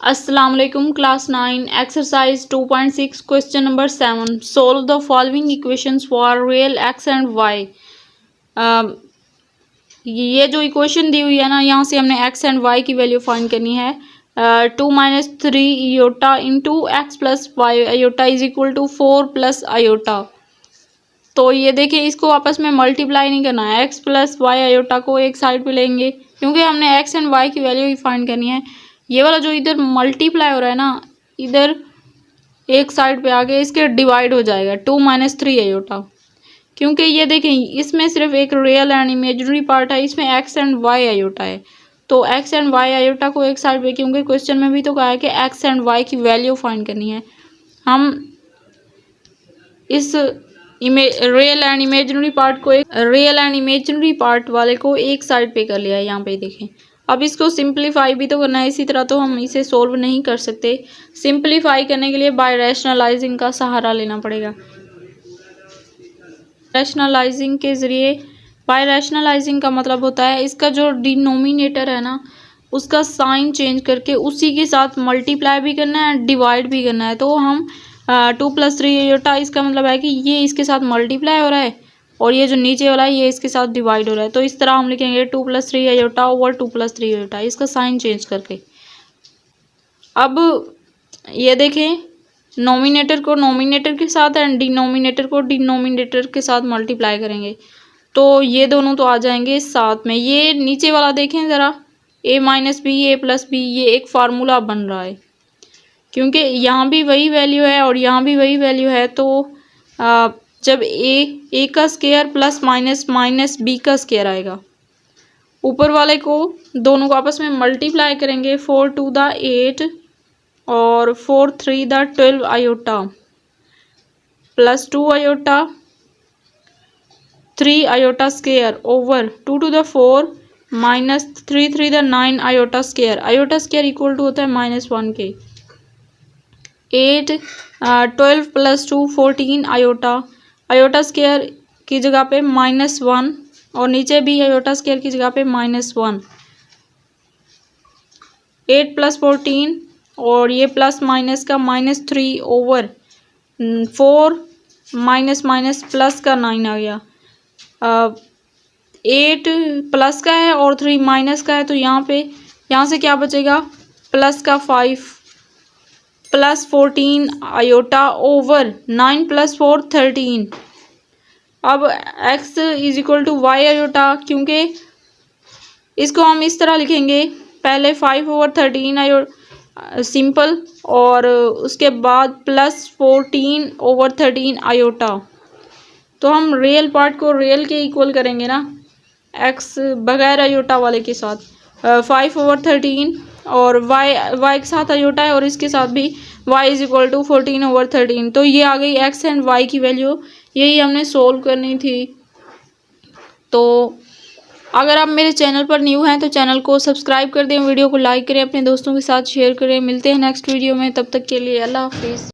अस्सलाम वालेकुम class 9 exercise 2.6 question number 7 solve the following equations for real x and y. ये जो equation दी हुई है ना, यहाँ से हमने एक्स एंड वाई की वैल्यू फाइंड करनी है। 2 - 3 iota into x plus y iota is equal to 4 plus iota. तो ये देखिए, इसको आपस में मल्टीप्लाई नहीं करना है। एक्स प्लस वाई आयोटा को एक साइड पे लेंगे क्योंकि हमने एक्स एंड वाई की वैल्यू ही फाइंड करनी है। ये वाला जो इधर मल्टीप्लाई हो रहा है ना, इधर एक साइड पे आके इसके डिवाइड हो जाएगा 2 - 3 आयोटा। क्योंकि ये देखें, इसमें सिर्फ एक रियल एंड इमेजिनरी पार्ट है, इसमें एक्स एंड वाई आयोटा है। तो एक्स एंड वाई आयोटा को एक साइड पे, क्योंकि क्वेश्चन में भी तो कहा है कि एक्स एंड वाई की वैल्यू फाइंड करनी है। हम इस रियल एंड इमेजिनरी पार्ट को रियल एंड इमेजिनरी पार्ट वाले को एक साइड पे कर लिया है। यहाँ पे देखें, अब इसको सिंप्लीफाई भी तो करना है, इसी तरह तो हम इसे सोल्व नहीं कर सकते। सिंप्लीफाई करने के लिए बाय रैशनलाइजिंग का सहारा लेना पड़ेगा। रैशनलाइजिंग के ज़रिए, बाय रैशनलाइजिंग का मतलब होता है इसका जो डिनोमिनेटर है ना, उसका साइन चेंज करके उसी के साथ मल्टीप्लाई भी करना है, डिवाइड भी करना है। तो हम 2 + 3 आयोटा, इसका मतलब है कि ये इसके साथ मल्टीप्लाई हो रहा है और ये जो नीचे वाला है ये इसके साथ डिवाइड हो रहा है। तो इस तरह हम लिखेंगे 2 + 3 आयोटा ओवर 2 + 3 आयोटा, इसका साइन चेंज करके। अब ये देखें, नोमिनेटर को नोमिनेटर के साथ एंड डिनोमिनेटर को डिनोमिनेटर के साथ मल्टीप्लाई करेंगे तो ये दोनों तो आ जाएंगे साथ में। ये नीचे वाला देखें ज़रा, a - b a + b, ये एक फार्मूला बन रहा है क्योंकि यहाँ भी वही वैल्यू है और यहाँ भी वही वैल्यू है। तो जब a का स्क्वायर प्लस माइनस b का स्क्वायर आएगा, ऊपर वाले को दोनों को आपस में मल्टीप्लाई करेंगे। 4 × 2 = 8 और 4 × 3 = 12 iota plus 2 iota 3 iota square over 2 ^ 4 minus 3 × 3 = 9 iota square. Iota square equal to होता है -1 के। 8 12 + 2 14 आयोटा, आयोटा स्क्वायर की जगह पे -1 और नीचे भी आयोटा स्क्वायर की जगह पे -1। 8 + 14 और ये प्लस माइनस का -3 ओवर 4 माइनस प्लस का 9 आ गया। 8 प्लस का है और 3 माइनस का है, तो यहाँ से क्या बचेगा, प्लस का 5 प्लस 14 आयोटा ओवर 9 + 4 13। अब x = y आयोटा, क्योंकि इसको हम इस तरह लिखेंगे, पहले 5/13 सिंपल और उसके बाद प्लस 14/13 आयोटा। तो हम रियल पार्ट को रियल के इक्वल करेंगे ना, x बगैर आयोटा वाले के साथ 5/13 और y के साथ आयोटा है और इसके साथ भी y = 14/13। तो ये आ गई x एंड y की वैल्यू, यही हमने सोल्व करनी थी। तो अगर आप मेरे चैनल पर न्यू हैं तो चैनल को सब्सक्राइब कर दें, वीडियो को लाइक करें, अपने दोस्तों के साथ शेयर करें। मिलते हैं नेक्स्ट वीडियो में, तब तक के लिए अल्लाह हाफिज़।